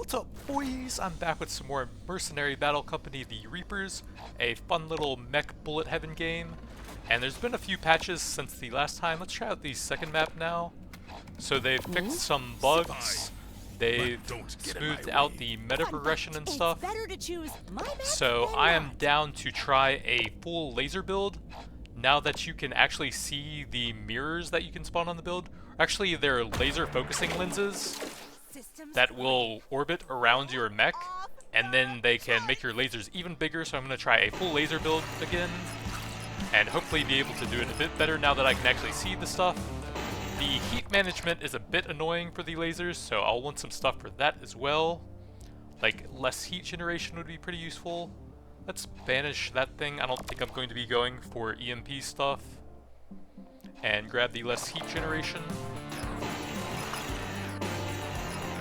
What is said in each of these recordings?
What's up, boys? I'm back with some more Mercenary Battle Company, the Reapers, a fun little mech bullet heaven game. And there's been a few patches since the last time. Let's try out the second map now. So they've fixed some bugs, they've smoothed out the meta progression and stuff. So I am down to try a full laser build, now that you can actually see the mirrors that you can spawn on the build. Actually, they're laser focusing lenses that will orbit around your mech, and then they can make your lasers even bigger. So I'm going to try a full laser build again, and hopefully be able to do it a bit better now that I can actually see the stuff. The heat management is a bit annoying for the lasers, so I'll want some stuff for that as well. Like, less heat generation would be pretty useful. Let's banish that thing. I don't think I'm going to be going for EMP stuff. And grab the less heat generation.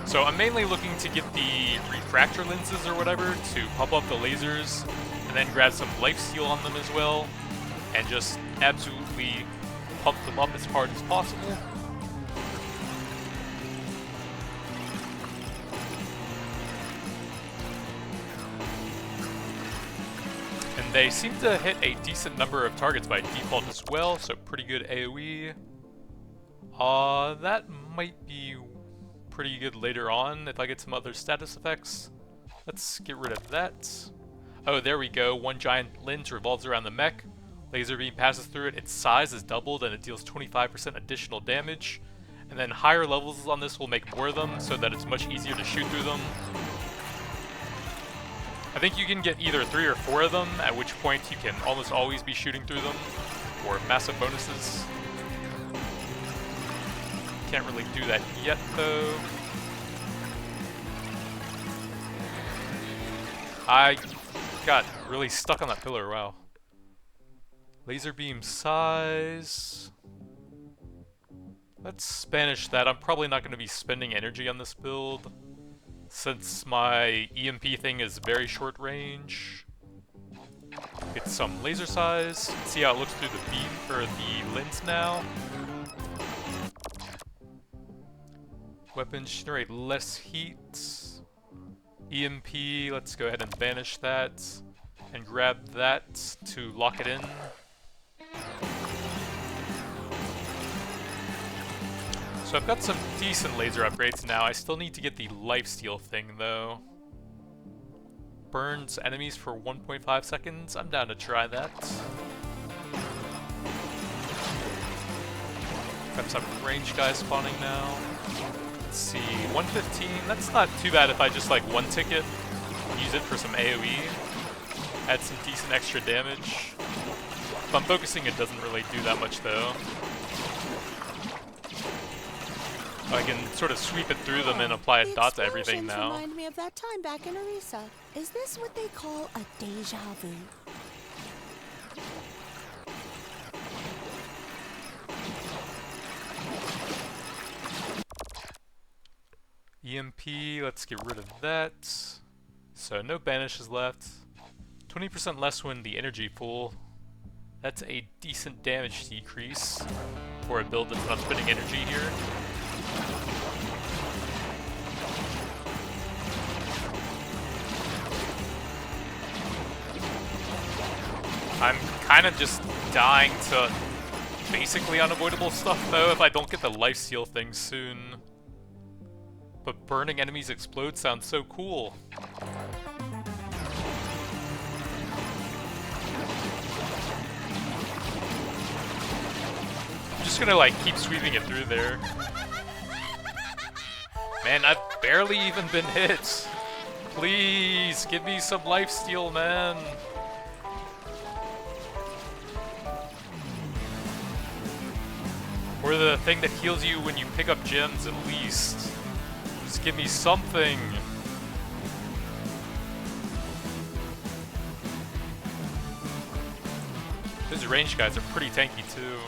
So I'm mainly looking to get the refractor lenses or whatever to pump up the lasers, and then grab some lifesteal on them as well, and just absolutely pump them up as hard as possible. And they seem to hit a decent number of targets by default as well, so pretty good AoE. That might be pretty good later on if I get some other status effects. Let's get rid of that. Oh, there we go. One giant lens revolves around the mech. Laser beam passes through it. Its size is doubled and it deals 25% additional damage. And then higher levels on this will make more of them so that it's much easier to shoot through them. I think you can get either 3 or 4 of them, at which point you can almost always be shooting through them for massive bonuses. Can't really do that yet, though. I got really stuck on that pillar, wow. Laser beam size. Let's banish that. I'm probably not going to be spending energy on this build, since my EMP thing is very short range. Get some laser size. See how it looks through the beam or the lens now. Weapons generate less heat. EMP, let's go ahead and banish that. And grab that to lock it in. So I've got some decent laser upgrades now. I still need to get the lifesteal thing though. Burns enemies for 1.5 seconds. I'm down to try that. Got some range guys spawning now. Let's see, 115, that's not too bad if I just like one ticket, use it for some AoE, add some decent extra damage. If I'm focusing, it doesn't really do that much though. I can sort of sweep it through them and apply a dot to everything now. Remind me of that time back in Orisa. Is this what they call a deja vu? EMP, let's get rid of that. So no banishes left. 20% less when the energy full. That's a decent damage decrease for a build that's not spending energy here. I'm kind of just dying to basically unavoidable stuff though if I don't get the lifesteal thing soon. But burning enemies explode sounds so cool. I'm just gonna like keep sweeping it through there. Man, I've barely even been hit. Please, give me some lifesteal, man. Or the thing that heals you when you pick up gems at least. Just give me something. Those range guys are pretty tanky too.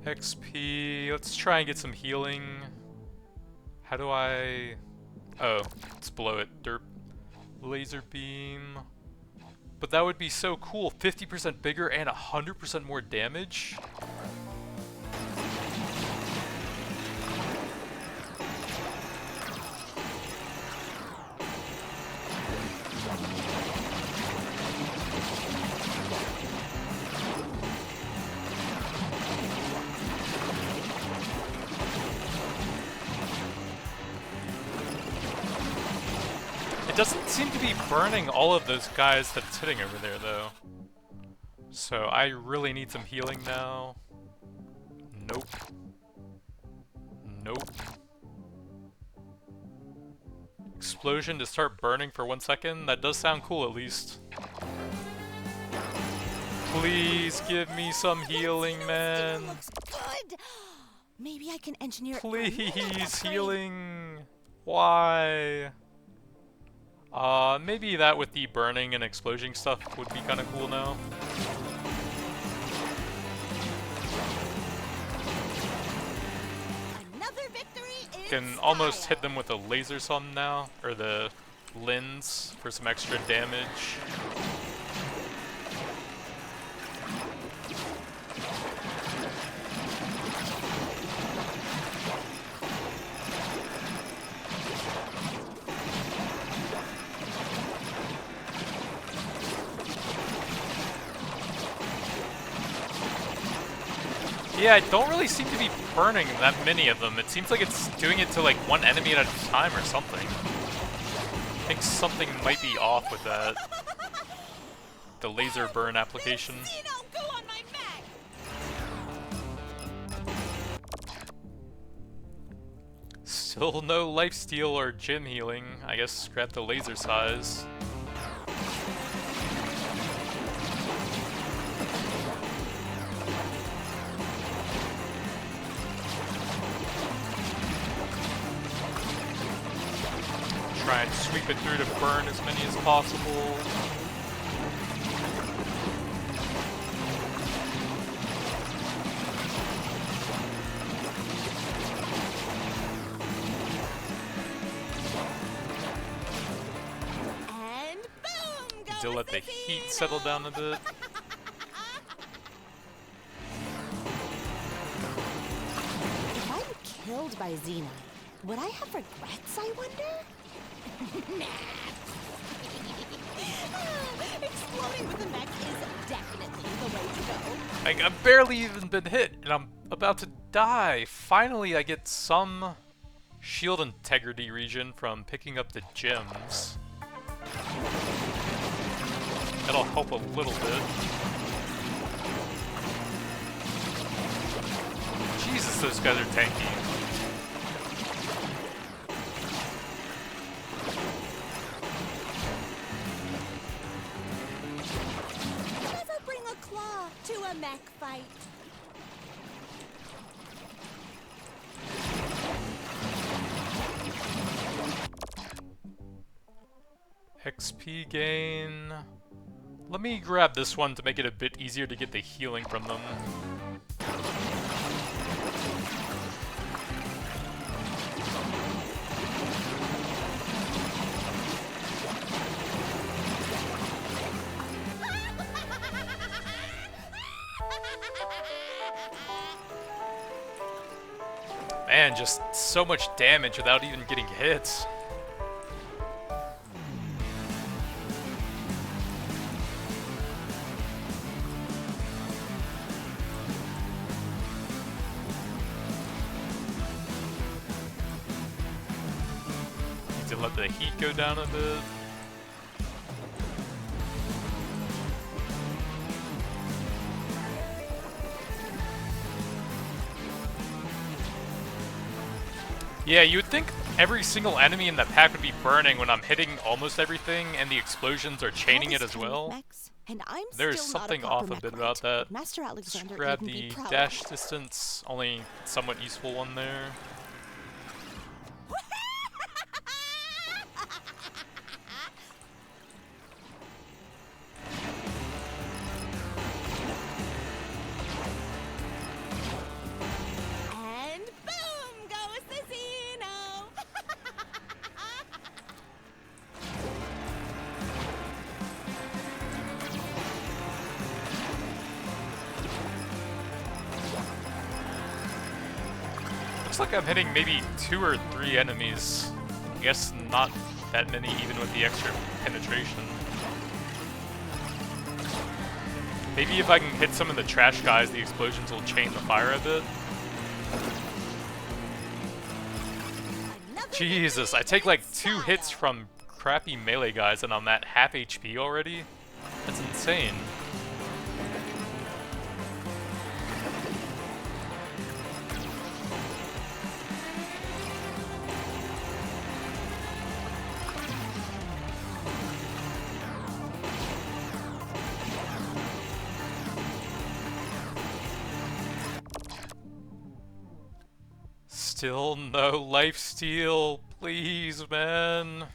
XP, let's try and get some healing. How do I... Oh, it's below it, derp. Laser beam. But that would be so cool, 50% bigger and 100% more damage. doesn't seem to be burning all of those guys that it's hitting over there, though. So I really need some healing now. Nope. Nope. Explosion to start burning for 1 second? That does sound cool, at least. Please give me some healing, man. Looks good. Maybe I can engineer. Please, healing. Why? Maybe that with the burning and explosion stuff would be kind of cool now. Another victory in Can style. almost hit them with a laser some now, or the lens for some extra damage. Yeah, I don't really seem to be burning that many of them. It seems like it's doing it to like one enemy at a time or something. I think something might be off with that. The laser burn application. Xeno, go on my mech. Still no lifesteal or gym healing. I guess scrap the laser size. Try and sweep it through to burn as many as possible. And boom! Go To let the with heat Xeno. settle down a bit. If I'm killed by Xena, would I have regrets, I wonder? Exploding with a mech is definitely the way to go. Like, I've barely even been hit, and I'm about to die. Finally, I get some shield integrity region from picking up the gems. That'll help a little bit. Jesus, those guys are tanky. Never bring a claw to a mech fight. XP gain. Let me grab this one to make it a bit easier to get the healing from them. Man, just so much damage without even getting hit. Need to let the heat go down a bit. Yeah, you would think every single enemy in that pack would be burning when I'm hitting almost everything, and the explosions are chaining it as well. And I'm There's still not something proper off a bit mech about knight. that. Master Let's Alexander grab even be the proud dash of it. distance, only somewhat useful one there. And boom goes the Xeno. Looks like I'm hitting maybe 2 or 3 enemies. I guess not that many even with the extra penetration. Maybe if I can hit some of the trash guys, the explosions will chain the fire a bit. Jesus, I take like 2 hits from crappy melee guys and I'm at half HP already? That's insane. Still no lifesteal, please, man.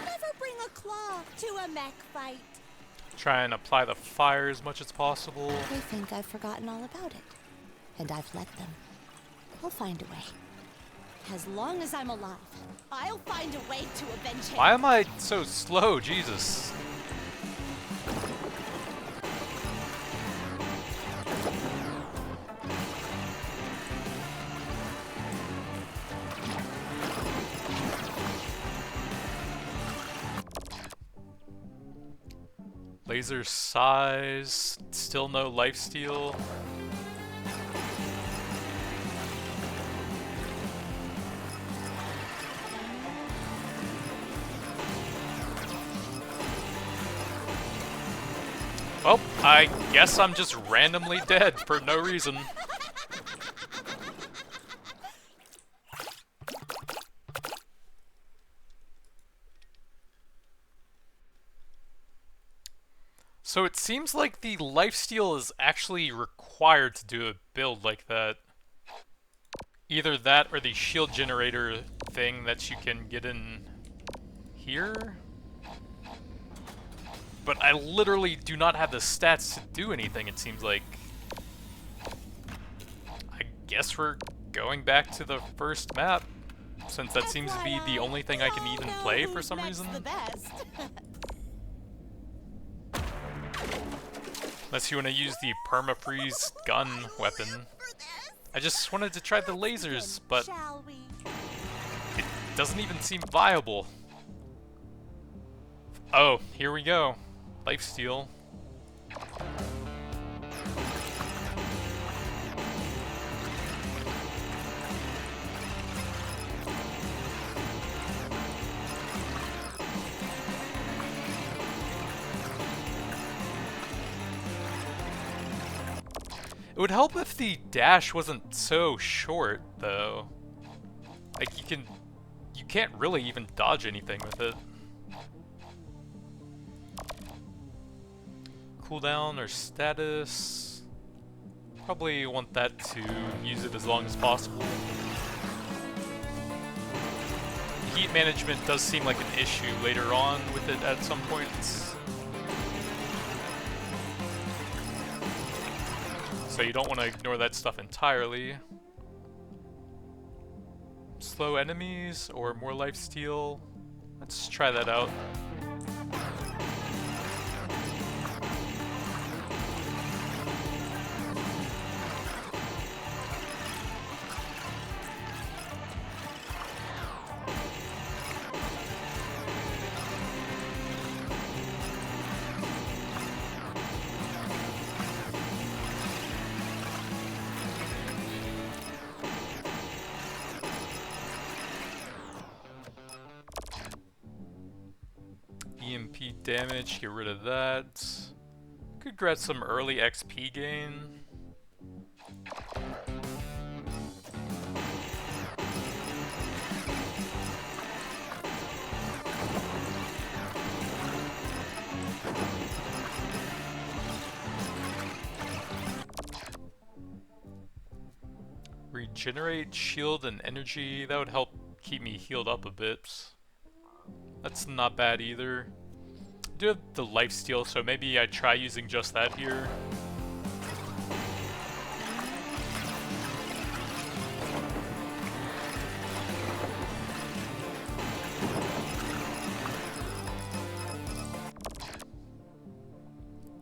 Never bring a claw to a mech fight. Try and apply the fire as much as possible. They think I've forgotten all about it, and I've let them. I'll find a way. As long as I'm alive, I'll find a way to avenge him. Why am I so slow? Jesus. Laser size, still no lifesteal. Well, I guess I'm just randomly dead for no reason. So it seems like the lifesteal is actually required to do a build like that. Either that or the shield generator thing that you can get in here? But I literally do not have the stats to do anything, it seems like. I guess we're going back to the first map, since that seems to be the only thing I can even play for some reason. Unless you want to use the perma-freeze gun weapon. I just wanted to try the lasers, but it doesn't even seem viable. Oh, here we go. Lifesteal. It would help if the dash wasn't so short, though. Like, you can't really even dodge anything with it. Cooldown or status. Probably want that to use it as long as possible. Heat management does seem like an issue later on with it at some points. So you don't want to ignore that stuff entirely. Slow enemies or more lifesteal. Let's try that out. EMP damage, get rid of that. Could grab some early XP gain. Regenerate, shield, and energy. That would help keep me healed up a bit. That's not bad either. I do have the lifesteal, so maybe I try using just that here.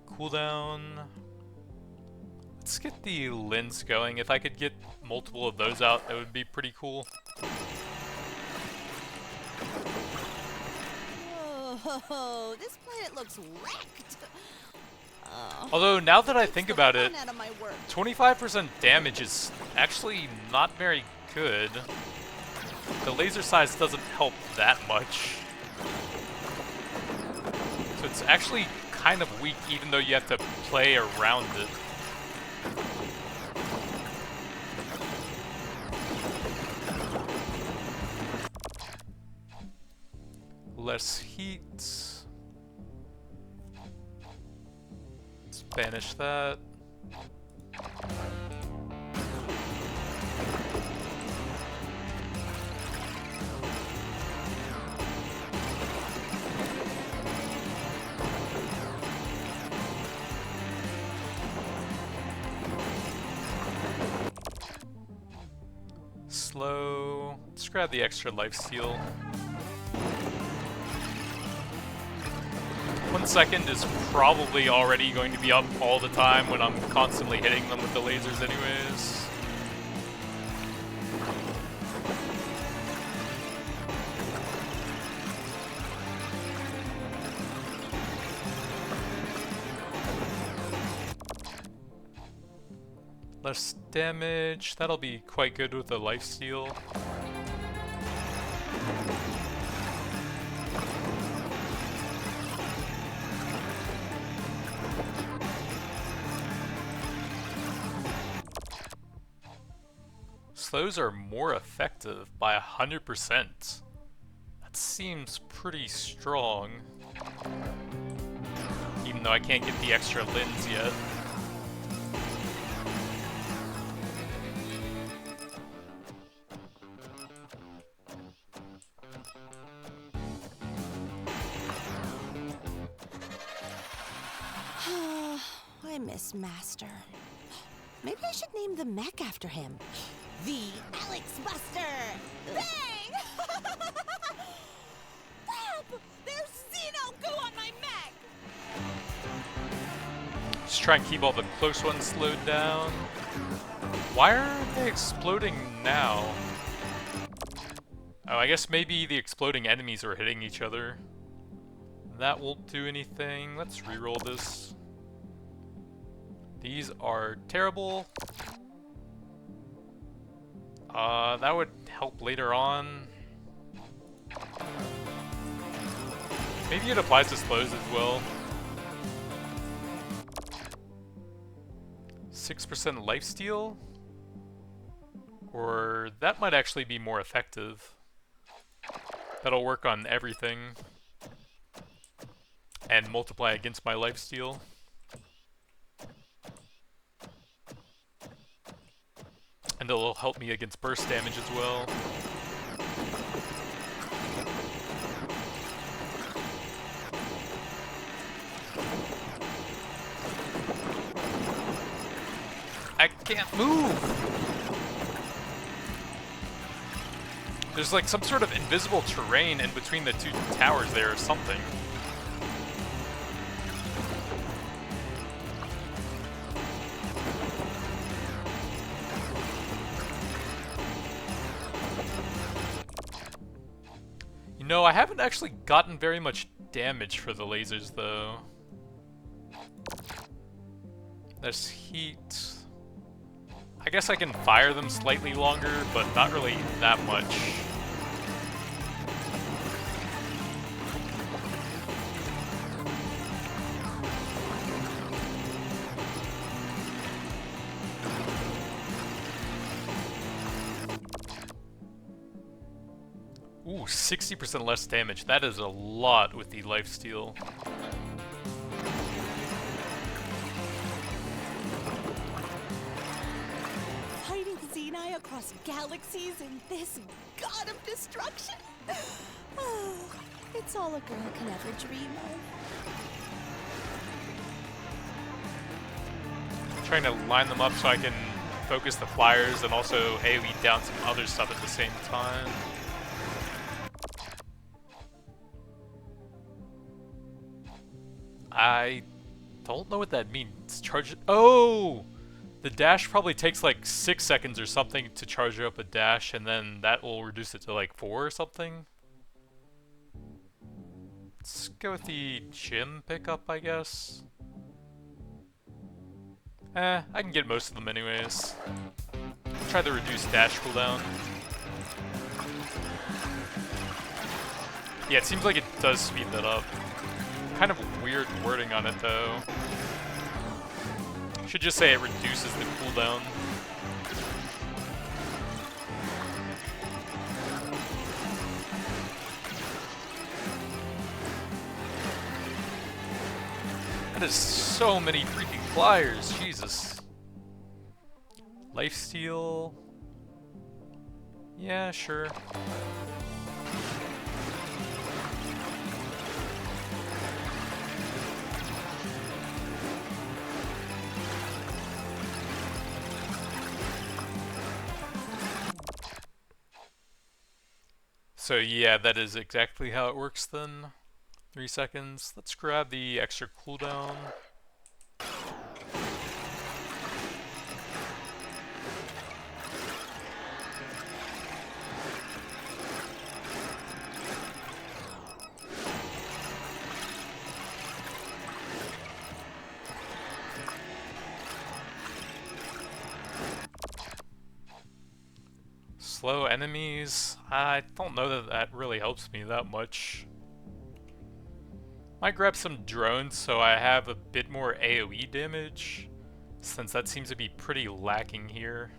Cooldown. Let's get the lens going. If I could get multiple of those out, that would be pretty cool. Oh, this planet looks wrecked. Although, now that I Takes think the about fun it, out of my work. 25% damage is actually not very good. The laser size doesn't help that much. So it's actually kind of weak, even though you have to play around it. Less heat. Let's banish that. Slow. Let's grab the extra lifesteal. 1 second is probably already going to be up all the time when I'm constantly hitting them with the lasers anyways. Less damage, that'll be quite good with the lifesteal. Slows are more effective by 100%. That seems pretty strong. Even though I can't get the extra lens yet. I miss Master. Maybe I should name the mech after him. The Alex Buster! Bang! Fab! There's Xeno goo on my mech! Just try and keep all the close ones slowed down. Why are they exploding now? Oh, I guess maybe the exploding enemies are hitting each other. That won't do anything. Let's reroll this. These are terrible. That would help later on. Maybe it applies to slows as well. 6% lifesteal? Or that might actually be more effective. That'll work on everything. And multiply against my lifesteal. And it'll help me against burst damage as well. I can't move! There's like some sort of invisible terrain in between the two towers there or something. You know, I haven't actually gotten very much damage for the lasers, though. There's heat. I guess I can fire them slightly longer, but not really that much. Ooh, 60% less damage. That is a lot with the lifesteal. Fighting Xeni across galaxies in this god of destruction? It's all a girl can ever dream of. Trying to line them up so I can focus the flyers and also AoE down some other stuff at the same time. I don't know what that means. Charge it. Oh! The dash probably takes like 6 seconds or something to charge up a dash, and then that will reduce it to like 4 or something. Let's go with the gym pickup, I guess. I can get most of them anyways. Try the reduced dash cooldown. Yeah, it seems like it does speed that up. Kind of weird wording on it though. Should just say it reduces the cooldown. That is so many freaking flyers, Jesus. Lifesteal. Yeah, sure. So yeah, that is exactly how it works then. 3 seconds. Let's grab the extra cooldown. Slow enemies. I don't know that that really helps me that much. Might grab some drones so I have a bit more AoE damage, since that seems to be pretty lacking here.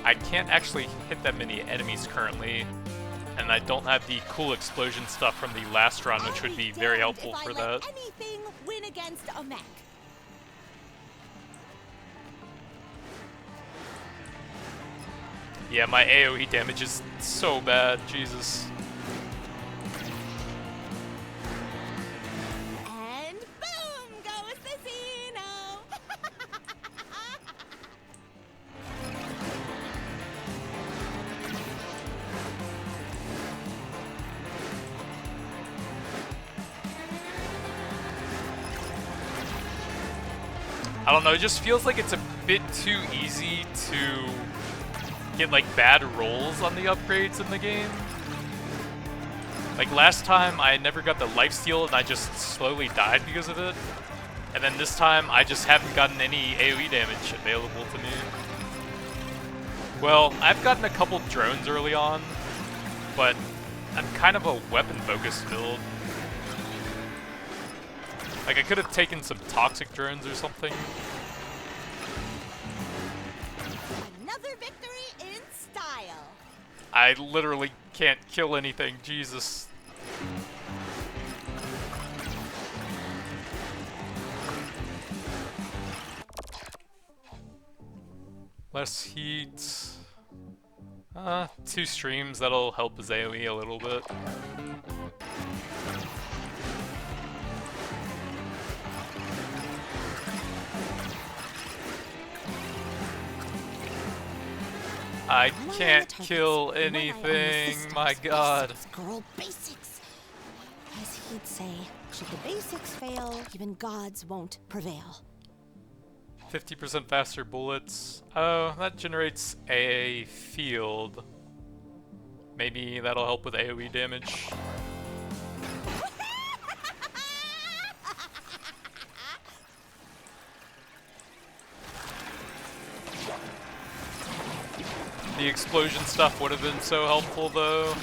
I can't actually hit that many enemies currently, and I don't have the cool explosion stuff from the last run, which would be very helpful for that. Anything win against a mech. Yeah, my AoE damage is so bad, Jesus. And boom goes the Xeno. I don't know, it just feels like it's a bit too easy to get like bad rolls on the upgrades in the game. Like last time I never got the lifesteal and I just slowly died because of it. And then this time I just haven't gotten any AoE damage available to me. Well, I've gotten a couple drones early on, but I'm kind of a weapon focused build. Like I could have taken some toxic drones or something. Another victory in style. I literally can't kill anything, Jesus. Less heat. 2 streams, that'll help his AoE a little bit. I can't kill anything, my god. Girl basics. As he'd say, should the basics fail, even gods won't prevail. 50% faster bullets. Oh, that generates a field. Maybe that'll help with AoE damage. The explosion stuff would have been so helpful though.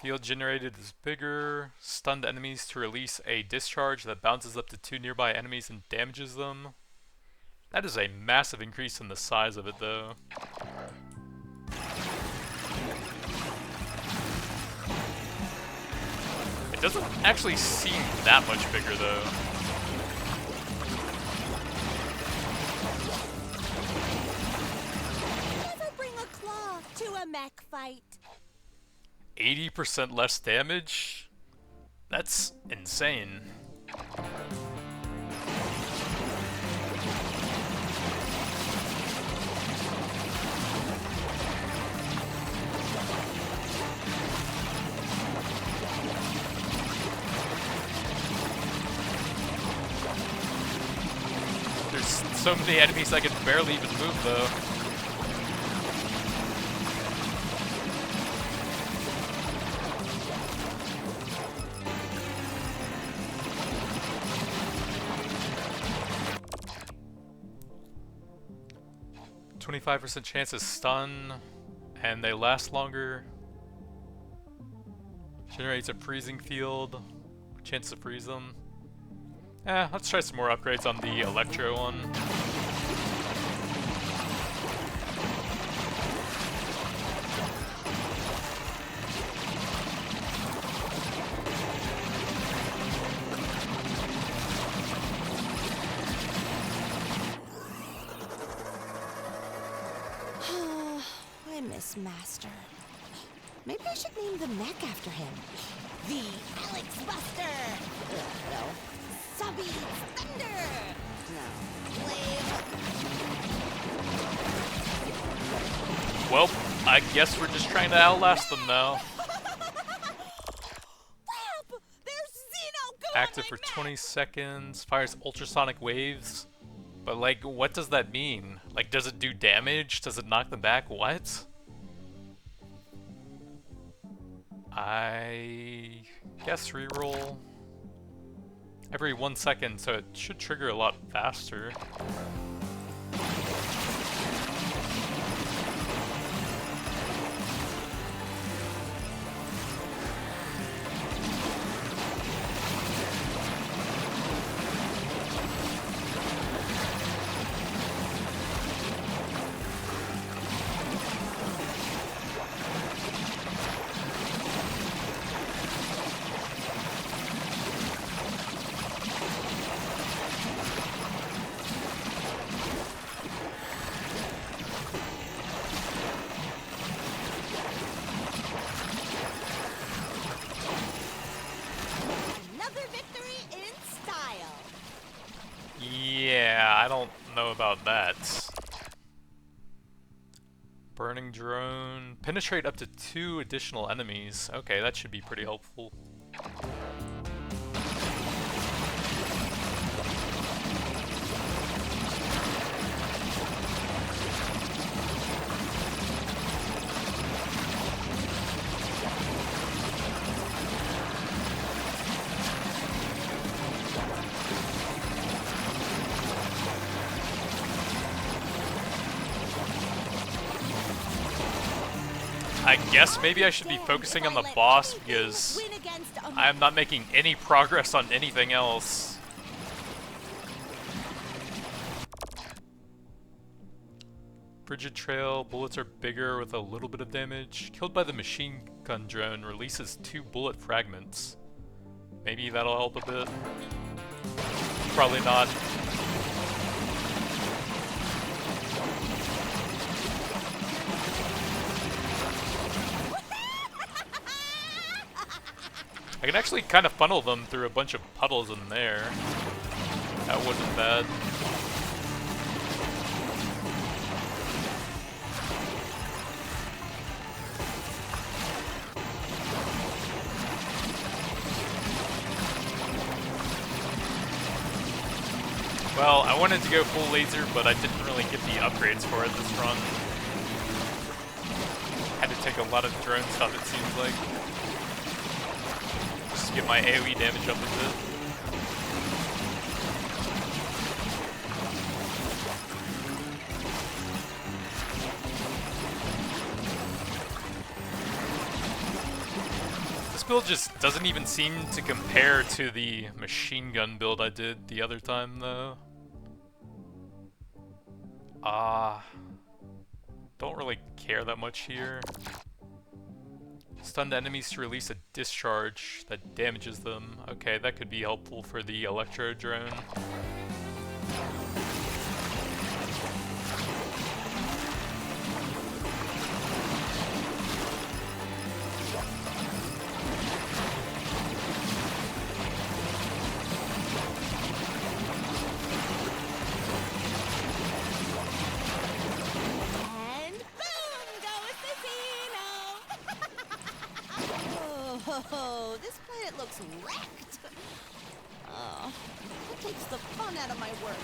Field generated is bigger. Stunned enemies to release a discharge that bounces up to 2 nearby enemies and damages them. That is a massive increase in the size of it though. It doesn't actually seem that much bigger though. Never bring a claw to a mech fight. 80% less damage? That's insane. There's so many enemies I can barely even move, though. %25 chance to stun, and they last longer. Generates a freezing field. Chance to freeze them. Let's try some more upgrades on the Electro one. I miss Master. Maybe I should name the mech after him. The Alex Buster! No. Subby Thunder! No. Wave. Well, I guess we're just trying to outlast them now. There's Xeno! Go Active for 20 seconds, fires ultrasonic waves. But like, what does that mean? Like, does it do damage? Does it knock them back? What? I guess reroll every 1 second, so it should trigger a lot faster. Yeah, I don't know about that. Burning drone. Penetrate up to 2 additional enemies. Okay, that should be pretty helpful. I guess maybe I should be focusing on the boss because I'm not making any progress on anything else. Frigid Trail, bullets are bigger with a little bit of damage. Killed by the machine gun drone, releases 2 bullet fragments. Maybe that'll help a bit. Probably not. I can actually kind of funnel them through a bunch of puddles in there. That wasn't bad. Well, I wanted to go full laser, but I didn't really get the upgrades for it this run. Had to take a lot of drone stuff, it seems like. Get my AoE damage up a bit. This build just doesn't even seem to compare to the machine gun build I did the other time, though. Don't really care that much here. Stunned enemies to release a discharge that damages them. Okay, that could be helpful for the Electro drone. Oh, this planet looks wrecked. Oh, that takes the fun out of my work.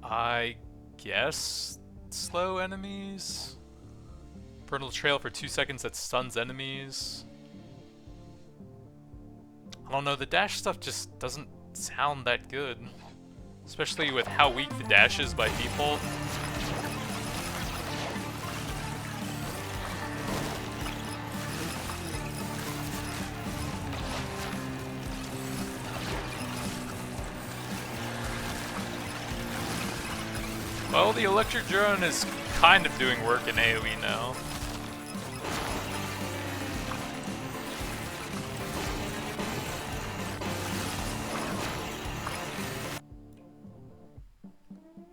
I guess slow enemies? Parental trail for 2 seconds that stuns enemies. I don't know, the dash stuff just doesn't sound that good. Especially with how weak the dash is by default. Well, the electric drone is kind of doing work in AoE now.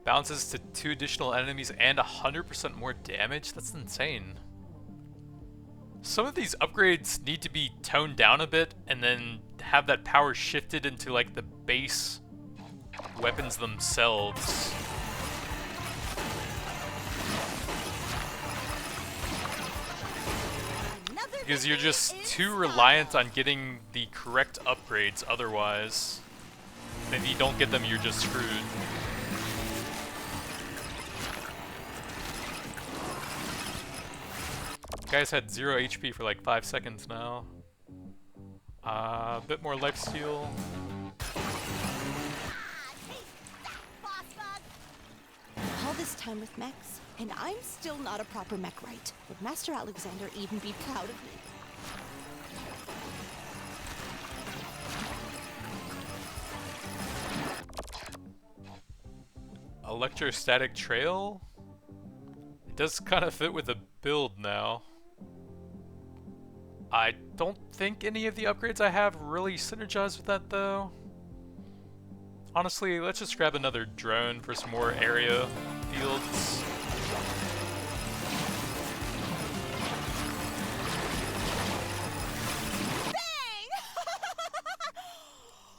Bounces to 2 additional enemies and 100% more damage? That's insane. Some of these upgrades need to be toned down a bit and then have that power shifted into like the base weapons themselves. Because you're just too reliant on getting the correct upgrades otherwise. And if you don't get them, you're just screwed. Guy's had 0 HP for like 5 seconds now. A bit more lifesteal. All this time with mechs, and I'm still not a proper mech right. Would Master Alexander even be proud of me? Electrostatic trail? It does kind of fit with the build now. I don't think any of the upgrades I have really synergize with that though. Honestly, let's just grab another drone for some more area fields. Bang!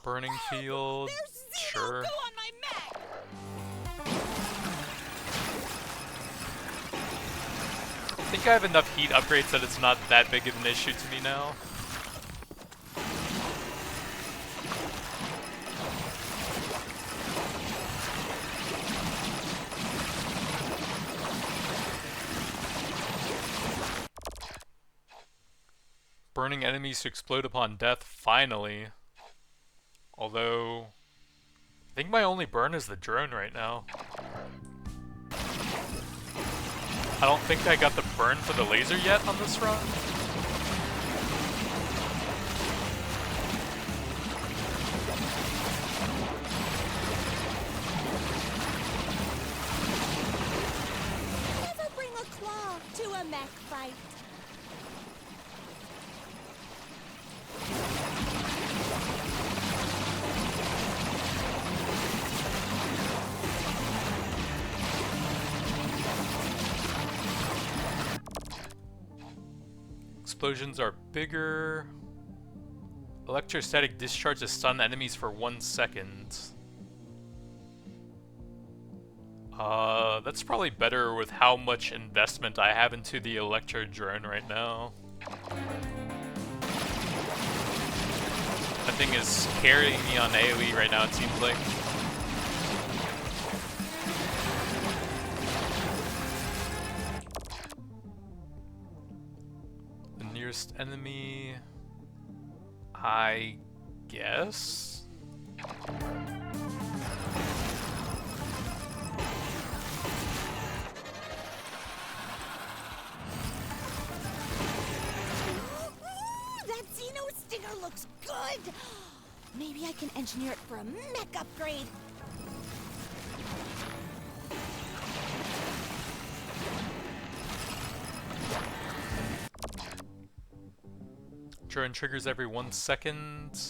Burning field, sure. On my mech! I think I have enough heat upgrades that it's not that big of an issue to me now. Burning enemies to explode upon death, finally. Although, I think my only burn is the drone right now. I don't think I got the burn for the laser yet on this run. Never bring a claw to a mech fight. Explosions are bigger. Electrostatic discharge to stun enemies for 1 second. That's probably better with how much investment I have into the electro drone right now. That thing is carrying me on AoE right now, it seems like. Nearest enemy, I guess? That Xeno stinger looks good! Maybe I can engineer it for a mech upgrade. Drone triggers every 1 second.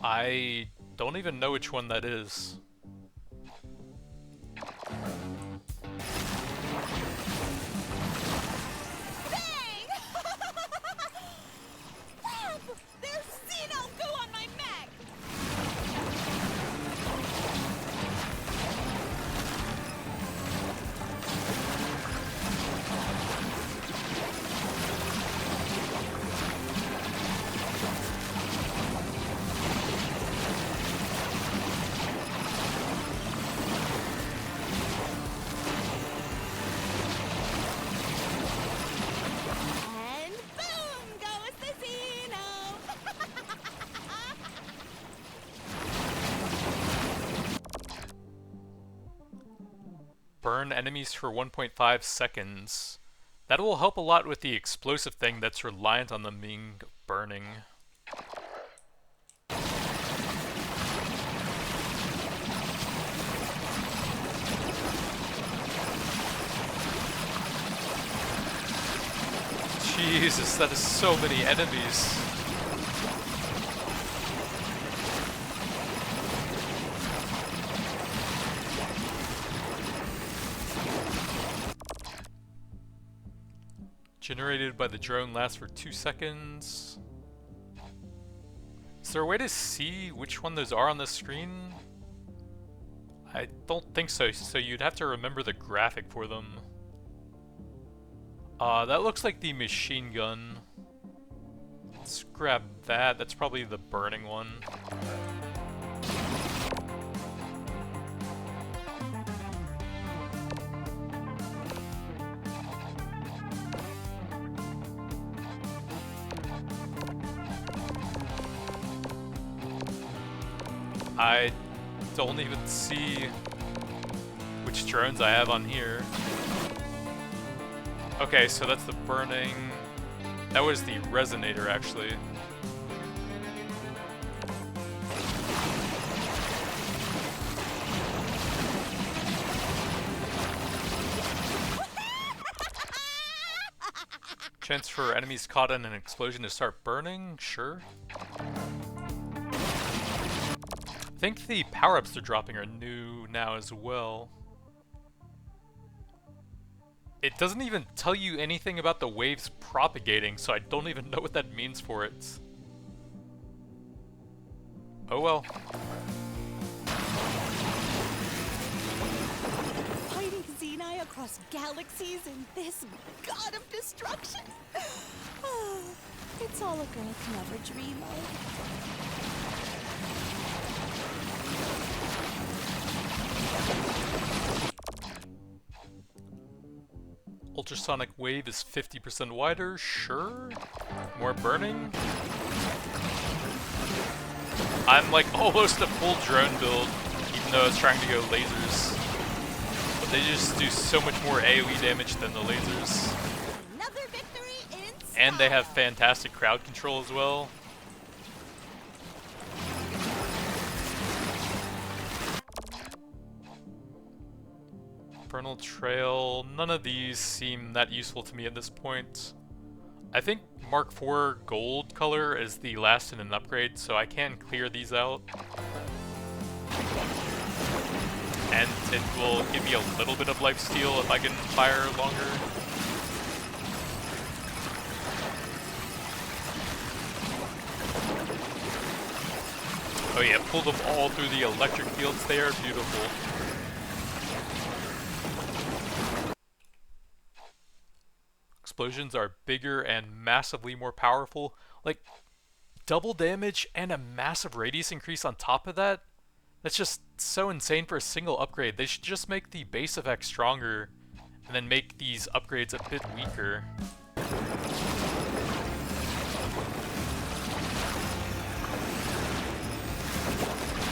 I Don't even know which one that is. Bang! Crap! There's Xeno goo on my mech! And boom goes the Xeno! Burn enemies for 1.5 seconds. That will help a lot with the explosive thing that's reliant on them being burning. Jesus, that is so many enemies. Generated by the drone lasts for 2 seconds. Is there a way to see which one those are on the screen? I don't think so, so you'd have to remember the graphic for them. That looks like the machine gun. Let's grab that. That's probably the burning one. I don't even see which drones I have on here. Okay, so that's the burning. That was the resonator, actually. Chance for enemies caught in an explosion to start burning? Sure. I think the power-ups they're dropping are new now as well. It doesn't even tell you anything about the waves propagating, so I don't even know what that means for it. Oh well. Fighting Xeni across galaxies in this god of destruction. It's all a girl can ever dream of. Ultrasonic wave is 50% wider, sure. More burning. I'm like almost a full drone build, even though I was trying to go lasers. But they just do so much more AoE damage than the lasers. Another victory in And they have style. fantastic crowd control as well. Infernal Trail, none of these seem that useful to me at this point. I think Mark IV gold color is the last in an upgrade, so I can clear these out. And it will give me a little bit of lifesteal if I can fire longer. Oh yeah, pull them all through the electric fields, they are beautiful. Explosions are bigger and massively more powerful. Like, double damage and a massive radius increase on top of that? That's just so insane for a single upgrade. They should just make the base effect stronger and then make these upgrades a bit weaker.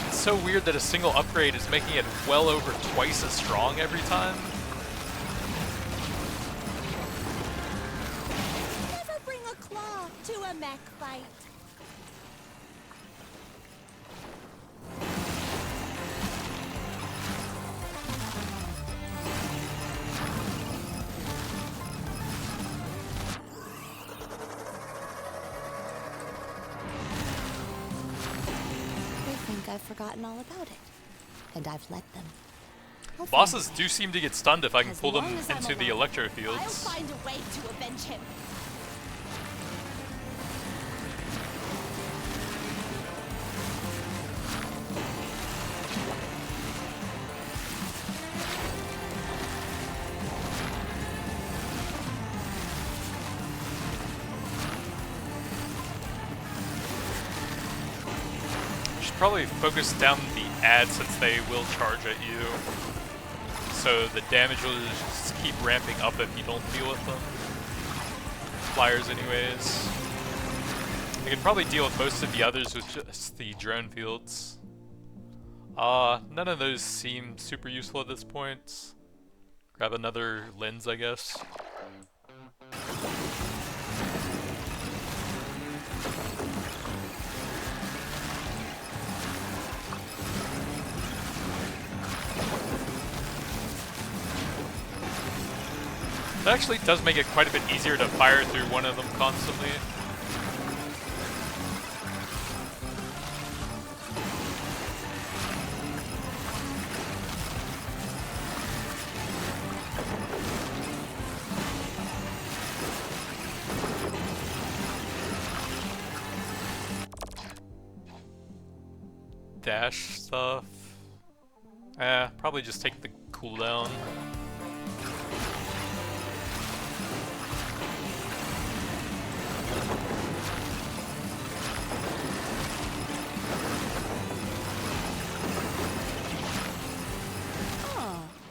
It's so weird that a single upgrade is making it well over twice as strong every time. Never bring a claw to a mech fight. I've forgotten all about it. And I've let them. I'll find Bosses a way. do seem to get stunned if I can As pull them long as I'm into the alive, electro I'll fields. find a way to avenge him. Should probably focus down the ad since they will charge at you. So the damage will just keep ramping up if you don't deal with them. Flyers anyways. I could probably deal with most of the others with just the drone fields. None of those seem super useful at this point. Grab another lens, I guess. That actually does make it quite a bit easier to fire through one of them constantly. Dash stuff. Probably just take the cooldown.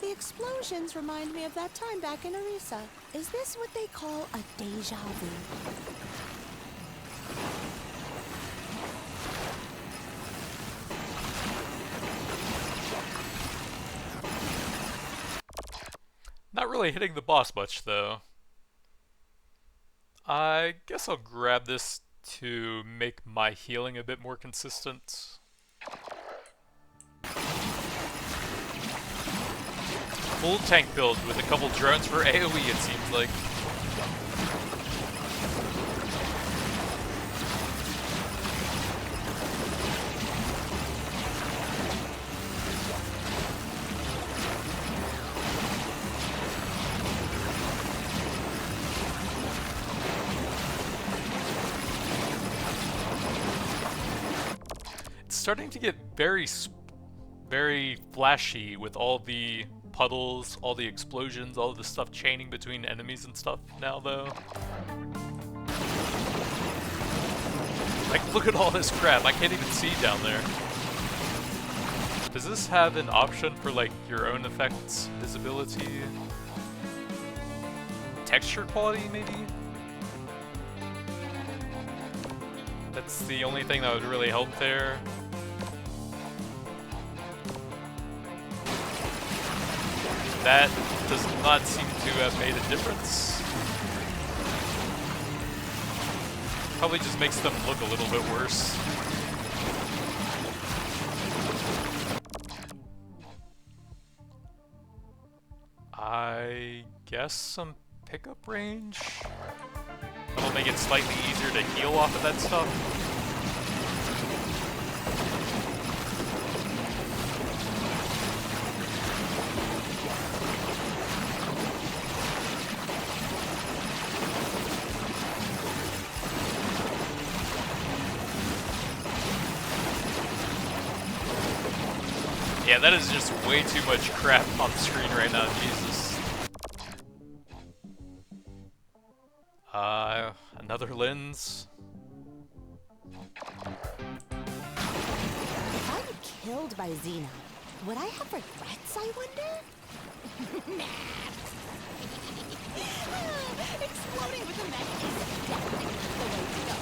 The explosions remind me of that time back in Arisa. Is this what they call a deja vu? Not really hitting the boss much, though. I guess I'll grab this to make my healing a bit more consistent. Full tank build with a couple drones for AoE, it seems like. It's starting to get very flashy with all the puddles, all the explosions, all the stuff chaining between enemies and stuff now, though. Like, look at all this crap. I can't even see down there. Does this have an option for, like, your own effects, visibility? Texture quality, maybe? That's the only thing that would really help there. That does not seem to have made a difference. Probably just makes them look a little bit worse. I guess some pickup range? That'll make it slightly easier to heal off of that stuff. Yeah, that is just way too much crap on the screen right now, Jesus. Another lens. If I'm killed by Xena, would I have regrets, I wonder? Nah. Exploding with a mech is definitely the way to go.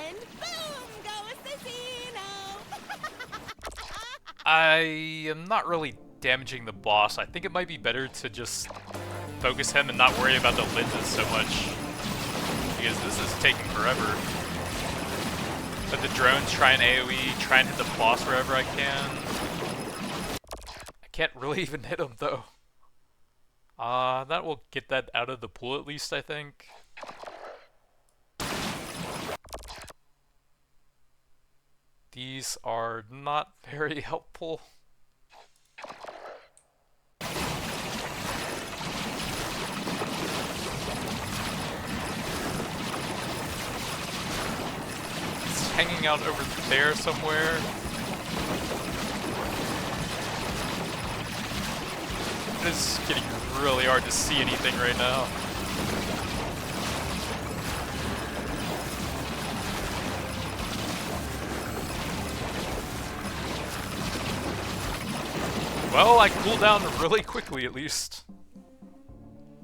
And boom goes the Xeno! I am not really damaging the boss. I think it might be better to just focus him and not worry about the lenses so much, because this is taking forever. Let the drones try and AoE, try and hit the boss wherever I can. I can't really even hit him though. That will get that out of the pool at least, I think. These are not very helpful. It's hanging out over there somewhere. It is getting really hard to see anything right now. Well, I cool down really quickly at least.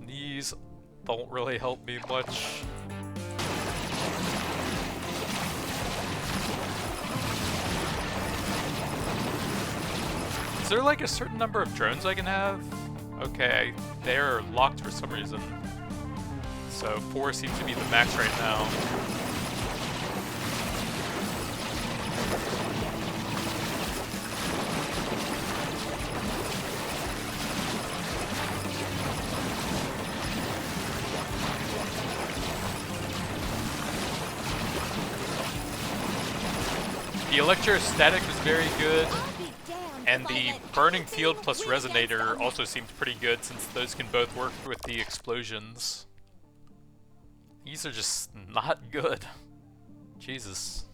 These don't really help me much. Is there like a certain number of drones I can have? Okay, they're locked for some reason. So 4 seems to be the max right now. The electrostatic is very good, and the burning field plus resonator also seems pretty good since those can both work with the explosions. These are just not good. Jesus.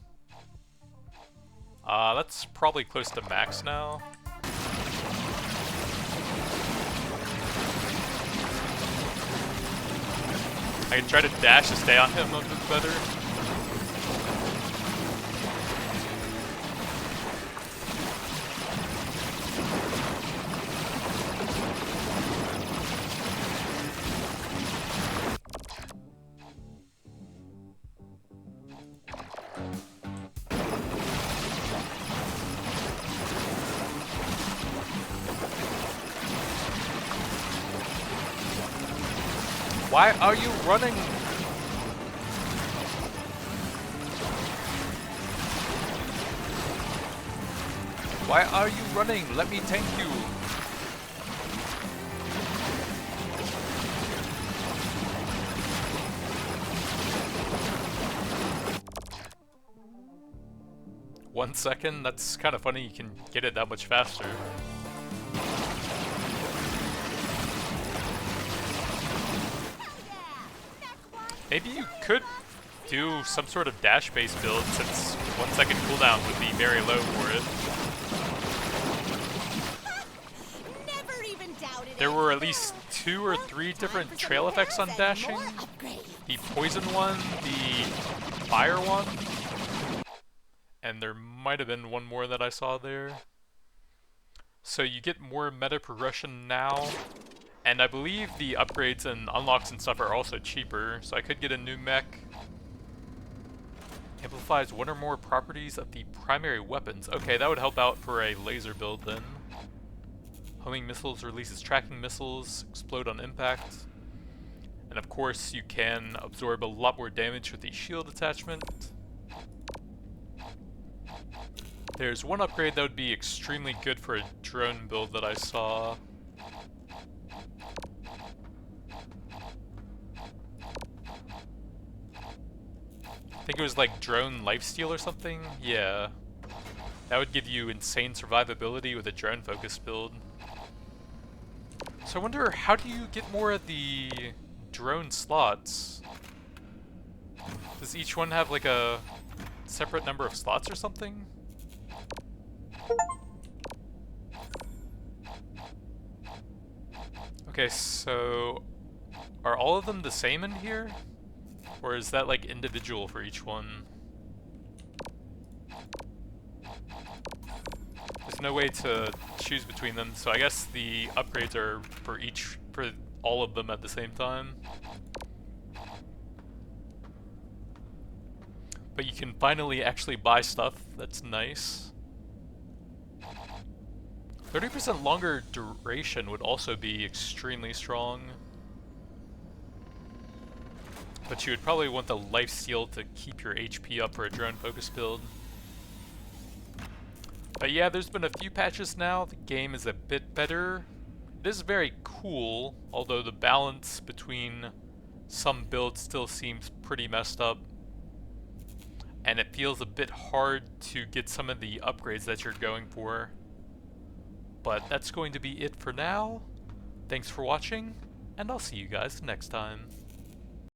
That's probably close to max now. I can try to dash to stay on him a bit better. Why are you running? Why are you running? Let me tank you. One second? That's kind of funny you can get it that much faster. Maybe you could do some sort of dash-based build since 1 second cooldown would be very low for it. Never even doubted There it. were at least 2 or 3 different trail effects on dashing. The poison one, the fire one, and there might have been one more that I saw there. So you get more meta progression now. And I believe the upgrades and unlocks and stuff are also cheaper, so I could get a new mech. Amplifies one or more properties of the primary weapons. Okay, that would help out for a laser build then. Homing missiles releases tracking missiles, explode on impact. And of course you can absorb a lot more damage with the shield attachment. There's one upgrade that would be extremely good for a drone build that I saw. I think it was like drone lifesteal or something? Yeah. That would give you insane survivability with a drone focused build. So I wonder, how do you get more of the drone slots? Does each one have like a separate number of slots or something? Okay, so are all of them the same in here? Or is that like individual for each one? There's no way to choose between them, so I guess the upgrades are for all of them at the same time. But you can finally actually buy stuff, that's nice. 30% longer duration would also be extremely strong. But you would probably want the lifesteal to keep your HP up for a drone focus build. But yeah, there's been a few patches now. The game is a bit better. It is very cool, although the balance between some builds still seems pretty messed up. and it feels a bit hard to get some of the upgrades that you're going for. But that's going to be it for now. Thanks for watching, and I'll see you guys next time.